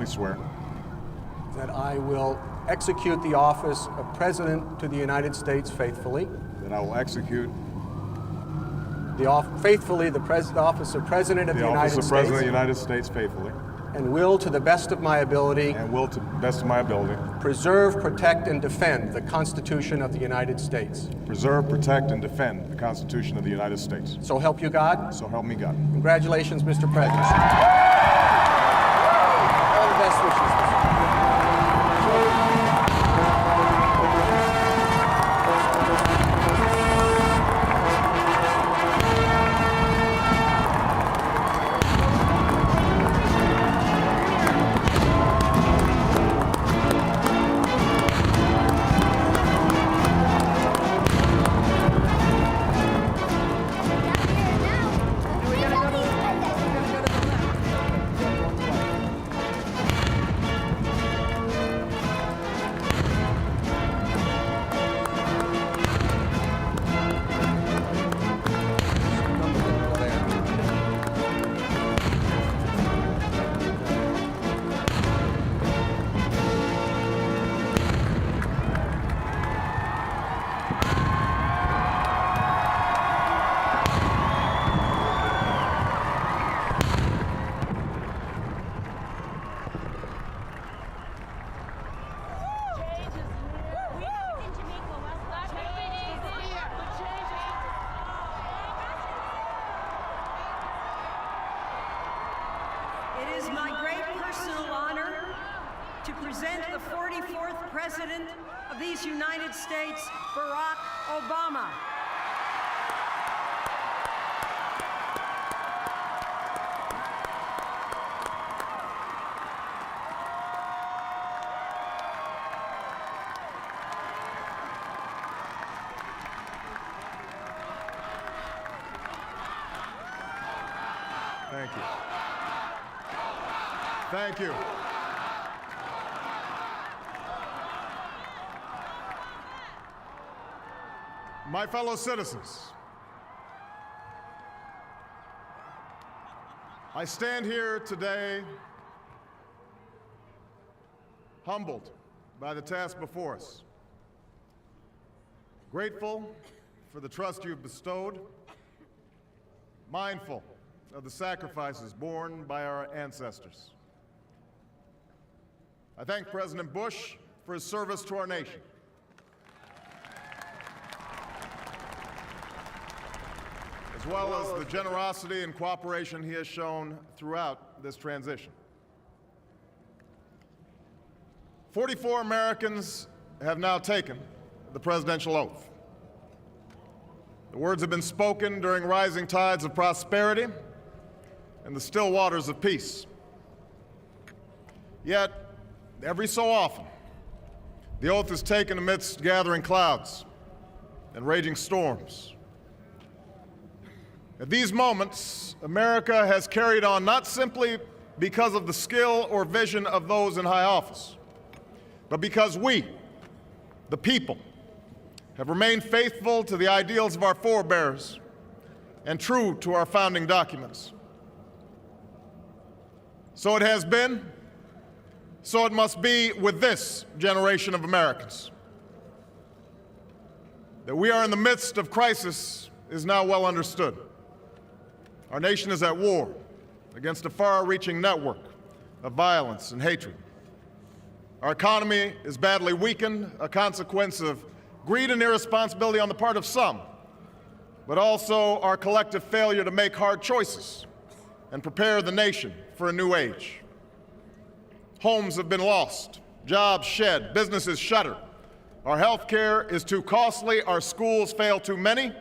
I swear that I will execute the office of President to the United States faithfully, that I will execute the office of President of the United office of States, President of the United States faithfully, and will, to the best of my ability, to the best of my ability, preserve, protect, and defend the Constitution of the United States. preserve, protect, and defend the Constitution of the United States. So help you God. So help me God. Congratulations, Mr. President. All the best wishes, Mr. It is my great personal honor to present the 44th President of these United States, Barack Obama. Thank you. Thank you. My fellow citizens, I stand here today humbled by the task before us, grateful for the trust you've bestowed, mindful of the sacrifices borne by our ancestors. I thank President Bush for his service to our nation. As well as the generosity and cooperation he has shown throughout this transition. 44 Americans have now taken the presidential oath. The words have been spoken during rising tides of prosperity and the still waters of peace. Yet, every so often, the oath is taken amidst gathering clouds and raging storms. At these moments, America has carried on not simply because of the skill or vision of those in high office, but because we, the people, have remained faithful to the ideals of our forebears and true to our founding documents. So it has been, so it must be with this generation of Americans. That we are in the midst of crisis is now well understood. Our nation is at war against a far-reaching network of violence and hatred. Our economy is badly weakened, a consequence of greed and irresponsibility on the part of some, but also our collective failure to make hard choices and prepare the nation for a new age. Homes have been lost, jobs shed, businesses shuttered. Our health care is too costly, our schools fail too many,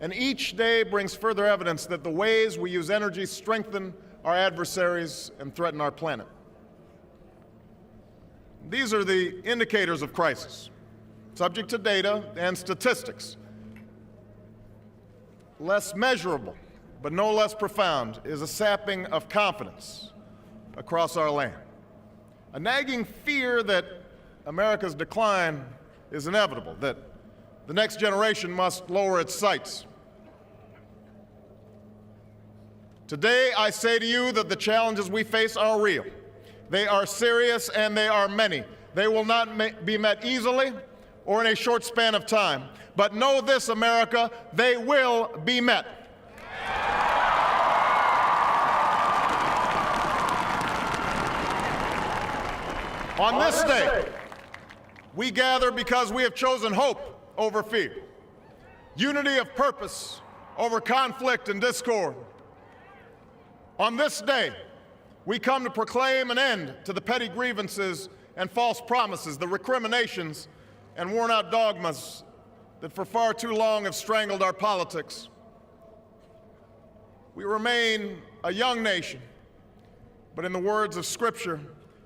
and each day brings further evidence that the ways we use energy strengthen our adversaries and threaten our planet. These are the indicators of crisis, subject to data and statistics. Less measurable, but no less profound, is a sapping of confidence across our land. A nagging fear that America's decline is inevitable, that the next generation must lower its sights. Today, I say to you that the challenges we face are real, They are serious and they are many. They will not be met easily or in a short span of time. But know this, America, they will be met. On this day, we gather because we have chosen hope over fear, unity of purpose over conflict and discord. On this day, we come to proclaim an end to the petty grievances and false promises, the recriminations and worn-out dogmas that for far too long have strangled our politics. We remain a young nation, but in the words of Scripture,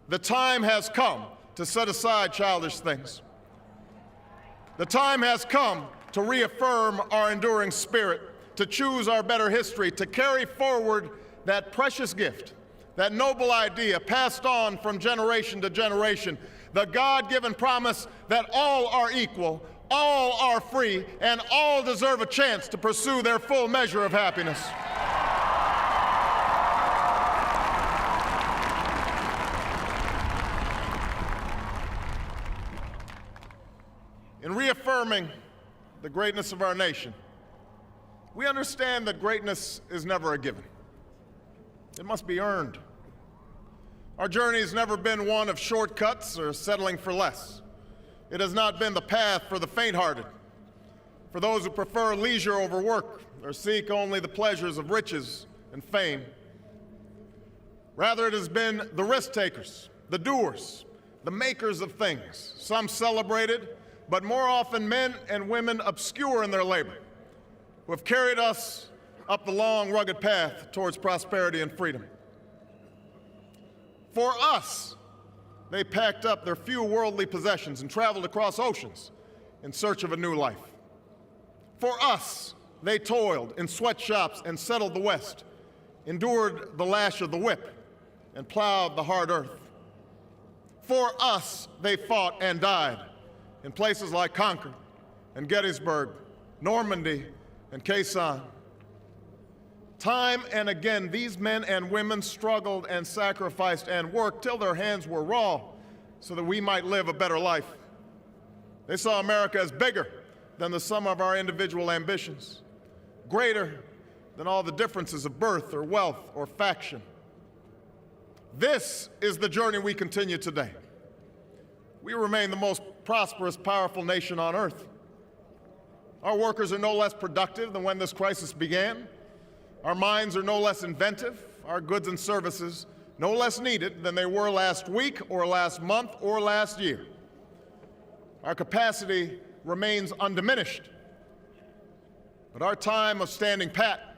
the time has come to set aside childish things. The time has come to reaffirm our enduring spirit, to choose our better history, to carry forward that precious gift, that noble idea passed on from generation to generation, the God-given promise that all are equal, all are free, and all deserve a chance to pursue their full measure of happiness. In reaffirming the greatness of our nation, we understand that greatness is never a given. It must be earned. Our journey has never been one of shortcuts or settling for less. It has not been the path for the faint-hearted, for those who prefer leisure over work or seek only the pleasures of riches and fame. Rather, it has been the risk-takers, the doers, the makers of things, some celebrated, but more often men and women obscure in their labor, who have carried us up the long, rugged path towards prosperity and freedom. For us, they packed up their few worldly possessions and traveled across oceans in search of a new life. For us, they toiled in sweatshops and settled the West, endured the lash of the whip, and plowed the hard earth. For us, they fought and died in places like Concord and Gettysburg, Normandy, and Quai San. Time and again, these men and women struggled and sacrificed and worked till their hands were raw so that we might live a better life. They saw America as bigger than the sum of our individual ambitions, greater than all the differences of birth or wealth or faction. This is the journey we continue today. We remain the most prosperous, powerful nation on earth. Our workers are no less productive than when this crisis began. Our minds are no less inventive, our goods and services no less needed than they were last week or last month or last year. Our capacity remains undiminished, but our time of standing pat,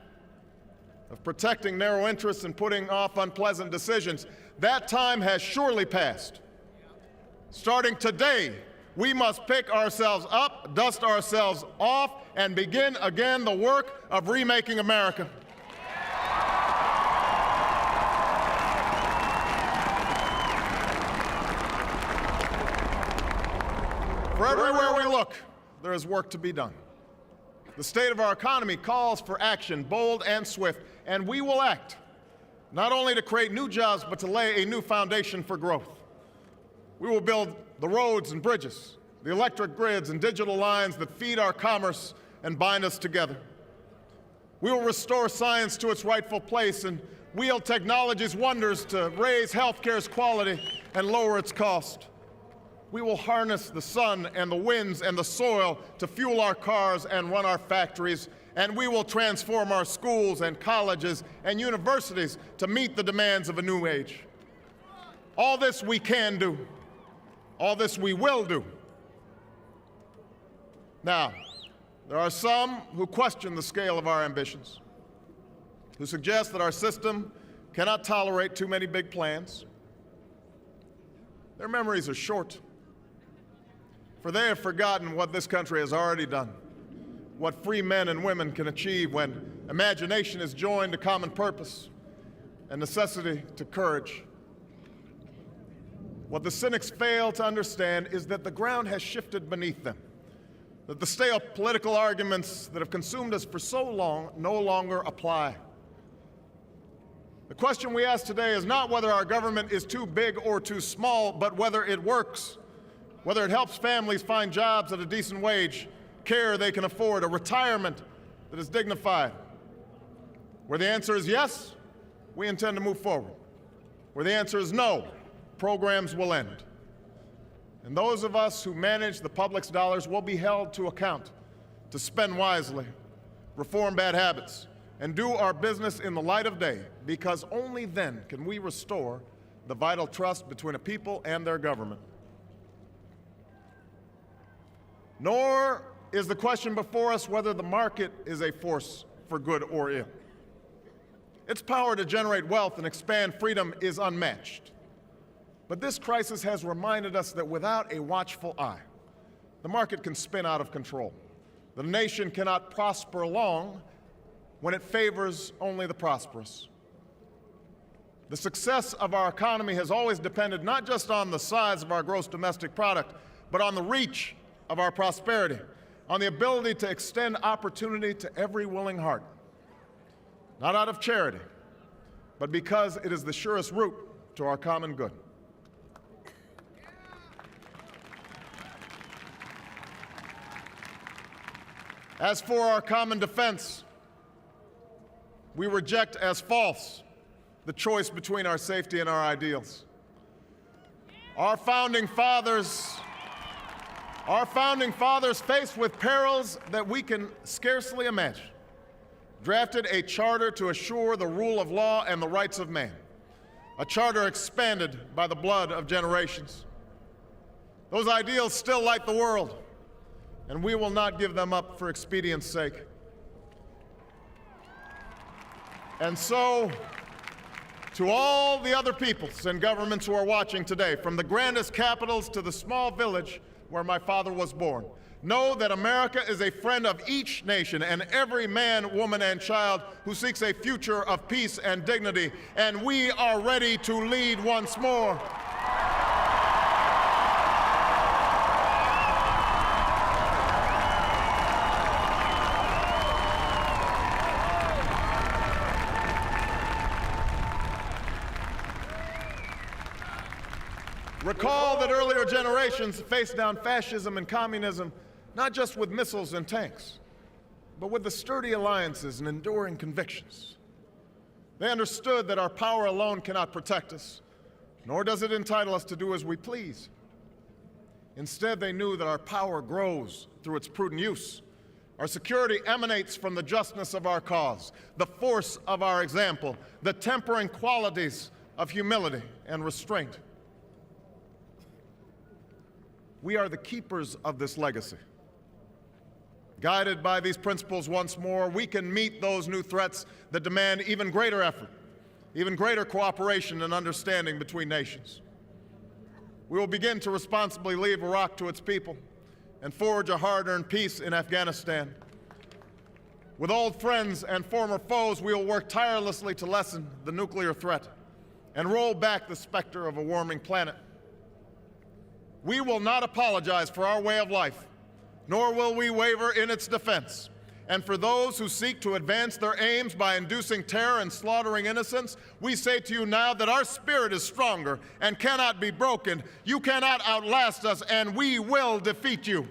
of protecting narrow interests and putting off unpleasant decisions, that time has surely passed. Starting today, we must pick ourselves up, dust ourselves off, and begin again the work of remaking America. For everywhere we look, there is work to be done. The state of our economy calls for action, bold and swift, and we will act, not only to create new jobs, but to lay a new foundation for growth. We will build the roads and bridges, the electric grids and digital lines that feed our commerce and bind us together. We will restore science to its rightful place and wield technology's wonders to raise healthcare's quality and lower its cost. We will harness the sun and the winds and the soil to fuel our cars and run our factories, and we will transform our schools and colleges and universities to meet the demands of a new age. All this we can do. All this we will do. Now, there are some who question the scale of our ambitions, who suggest that our system cannot tolerate too many big plans. Their memories are short, for they have forgotten what this country has already done, what free men and women can achieve when imagination is joined to common purpose and necessity to courage. What the cynics fail to understand is that the ground has shifted beneath them, that the stale political arguments that have consumed us for so long no longer apply. The question we ask today is not whether our government is too big or too small, but whether it works, whether it helps families find jobs at a decent wage, care they can afford, a retirement that is dignified. Where the answer is yes, we intend to move forward. Where the answer is no, programs will end. And those of us who manage the public's dollars will be held to account to spend wisely, reform bad habits, and do our business in the light of day, because only then can we restore the vital trust between a people and their government. Nor is the question before us whether the market is a force for good or ill. Its power to generate wealth and expand freedom is unmatched. But this crisis has reminded us that without a watchful eye, the market can spin out of control. The nation cannot prosper long when it favors only the prosperous. The success of our economy has always depended not just on the size of our gross domestic product, but on the reach of our prosperity, on the ability to extend opportunity to every willing heart, not out of charity, but because it is the surest route to our common good. As for our common defense, we reject as false the choice between our safety and our ideals. Our founding fathers, faced with perils that we can scarcely imagine, drafted a charter to assure the rule of law and the rights of man, a charter expanded by the blood of generations. Those ideals still light the world, and we will not give them up for expedience' sake. And so, to all the other peoples and governments who are watching today, from the grandest capitals to the small village where my father was born, know that America is a friend of each nation and every man, woman, and child who seeks a future of peace and dignity, and we are ready to lead once more. Recall that earlier generations faced down fascism and communism not just with missiles and tanks, but with the sturdy alliances and enduring convictions. They understood that our power alone cannot protect us, nor does it entitle us to do as we please. Instead, they knew that our power grows through its prudent use. Our security emanates from the justness of our cause, the force of our example, the tempering qualities of humility and restraint. We are the keepers of this legacy. Guided by these principles once more, we can meet those new threats that demand even greater effort, even greater cooperation and understanding between nations. We will begin to responsibly leave Iraq to its people and forge a hard-earned peace in Afghanistan. With old friends and former foes, we will work tirelessly to lessen the nuclear threat and roll back the specter of a warming planet. We will not apologize for our way of life, nor will we waver in its defense. And for those who seek to advance their aims by inducing terror and slaughtering innocents, we say to you now that our spirit is stronger and cannot be broken. You cannot outlast us, and we will defeat you.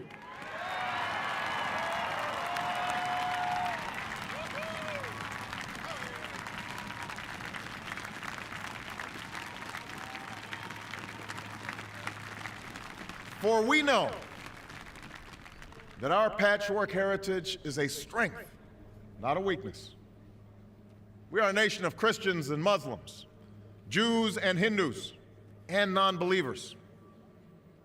For we know that our patchwork heritage is a strength, not a weakness. We are a nation of Christians and Muslims, Jews and Hindus, and non-believers.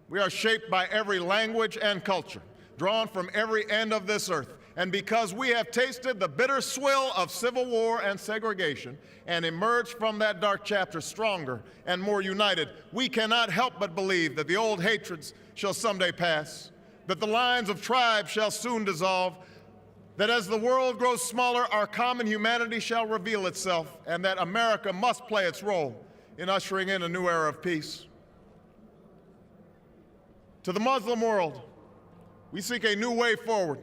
We are shaped by every language and culture, drawn from every end of this earth. And because we have tasted the bitter swill of civil war and segregation and emerged from that dark chapter stronger and more united, we cannot help but believe that the old hatreds shall someday pass, that the lines of tribes shall soon dissolve, that as the world grows smaller, our common humanity shall reveal itself, and that America must play its role in ushering in a new era of peace. To the Muslim world, we seek a new way forward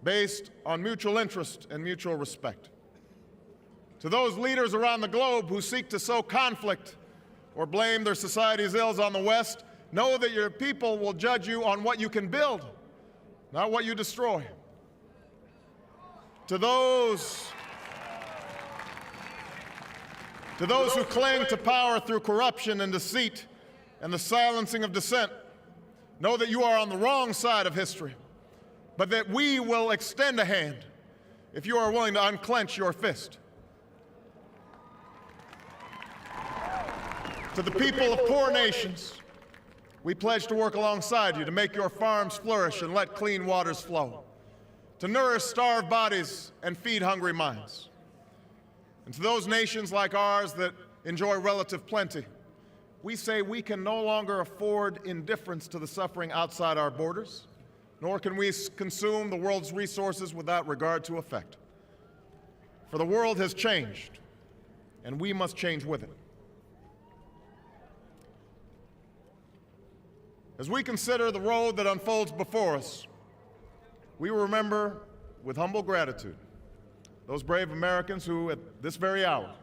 based on mutual interest and mutual respect. To those leaders around the globe who seek to sow conflict or blame their society's ills on the West, know that your people will judge you on what you can build, not what you destroy. To those who cling to power through corruption and deceit and the silencing of dissent, know that you are on the wrong side of history, but that we will extend a hand if you are willing to unclench your fist. To the people of poor nations, we pledge to work alongside you to make your farms flourish and let clean waters flow, to nourish starved bodies and feed hungry minds. And to those nations like ours that enjoy relative plenty, we say we can no longer afford indifference to the suffering outside our borders, nor can we consume the world's resources without regard to effect. For the world has changed, and we must change with it. As we consider the road that unfolds before us, we will remember with humble gratitude those brave Americans who, at this very hour,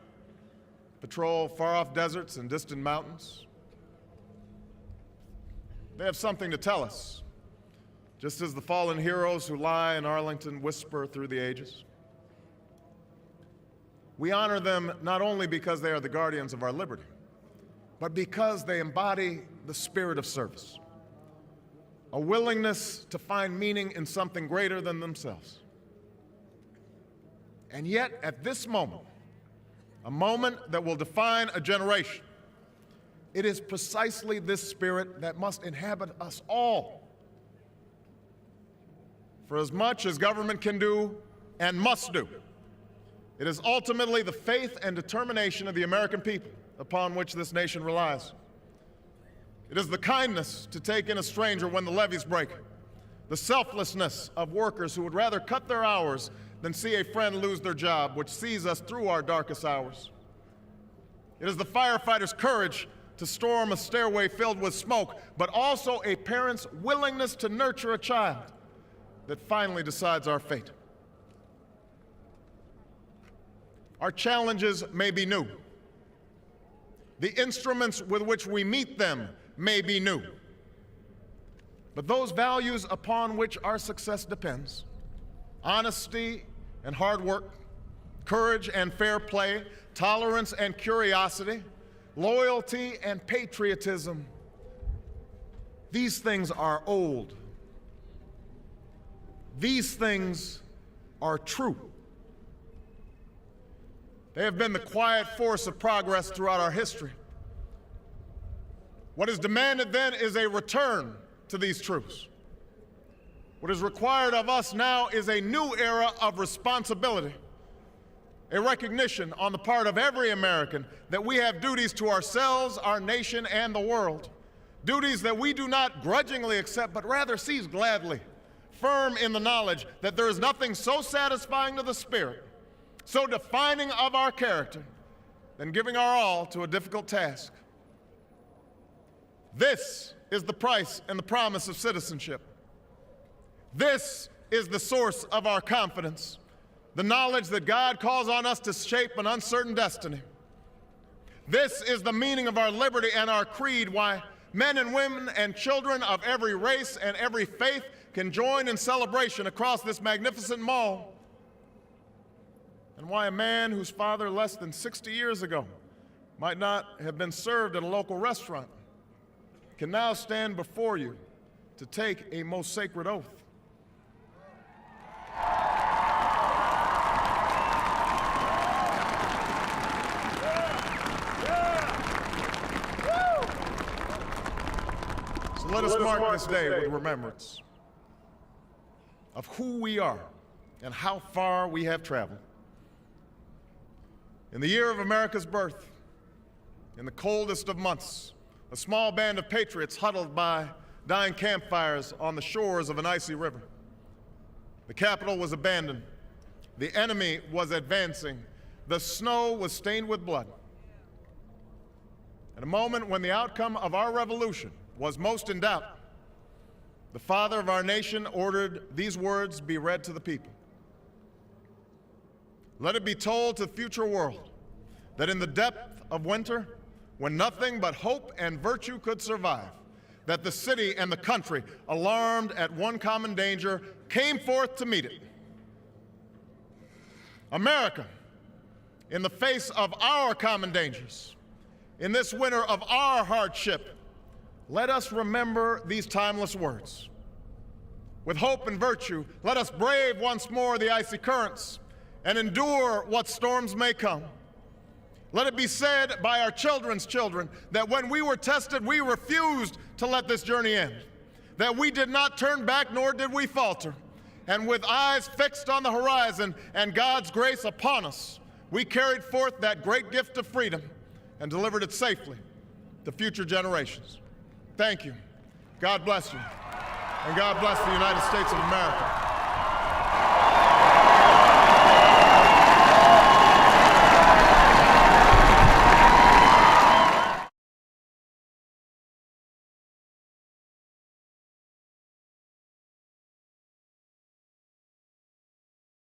patrol far-off deserts and distant mountains. They have something to tell us, just as the fallen heroes who lie in Arlington whisper through the ages. We honor them not only because they are the guardians of our liberty, but because they embody the spirit of service, a willingness to find meaning in something greater than themselves. And yet, at this moment, a moment that will define a generation, it is precisely this spirit that must inhabit us all. For as much as government can do and must do, it is ultimately the faith and determination of the American people upon which this nation relies. It is the kindness to take in a stranger when the levees break, the selflessness of workers who would rather cut their hours than see a friend lose their job, which sees us through our darkest hours. It is the firefighter's courage to storm a stairway filled with smoke, but also a parent's willingness to nurture a child that finally decides our fate. Our challenges may be new. The instruments with which we meet them may be new. But those values upon which our success depends, honesty and hard work, courage and fair play, tolerance and curiosity, loyalty and patriotism, these things are old. These things are true. They have been the quiet force of progress throughout our history. What is demanded then is a return to these truths. What is required of us now is a new era of responsibility, a recognition on the part of every American that we have duties to ourselves, our nation, and the world, duties that we do not grudgingly accept, but rather seize gladly, firm in the knowledge that there is nothing so satisfying to the spirit, so defining of our character, than giving our all to a difficult task. This is the price and the promise of citizenship. This is the source of our confidence, the knowledge that God calls on us to shape an uncertain destiny. This is the meaning of our liberty and our creed, why men and women and children of every race and every faith can join in celebration across this magnificent mall, and why a man whose father less than 60 years ago might not have been served at a local restaurant can now stand before you to take a most sacred oath. So let us mark this day with remembrance of who we are and how far we have traveled. In the year of America's birth, in the coldest of months, a small band of patriots huddled by dying campfires on the shores of an icy river. The capital was abandoned. The enemy was advancing. The snow was stained with blood. At a moment when the outcome of our revolution was most in doubt, the father of our nation ordered these words be read to the people. Let it be told to the future world that in the depth of winter, when nothing but hope and virtue could survive, that the city and the country, alarmed at one common danger, came forth to meet it. America, in the face of our common dangers, in this winter of our hardship, let us remember these timeless words. With hope and virtue, let us brave once more the icy currents and endure what storms may come. Let it be said by our children's children that when we were tested, we refused to let this journey end, that we did not turn back nor did we falter. And with eyes fixed on the horizon and God's grace upon us, we carried forth that great gift of freedom and delivered it safely to future generations. Thank you. God bless you. And God bless the United States of America.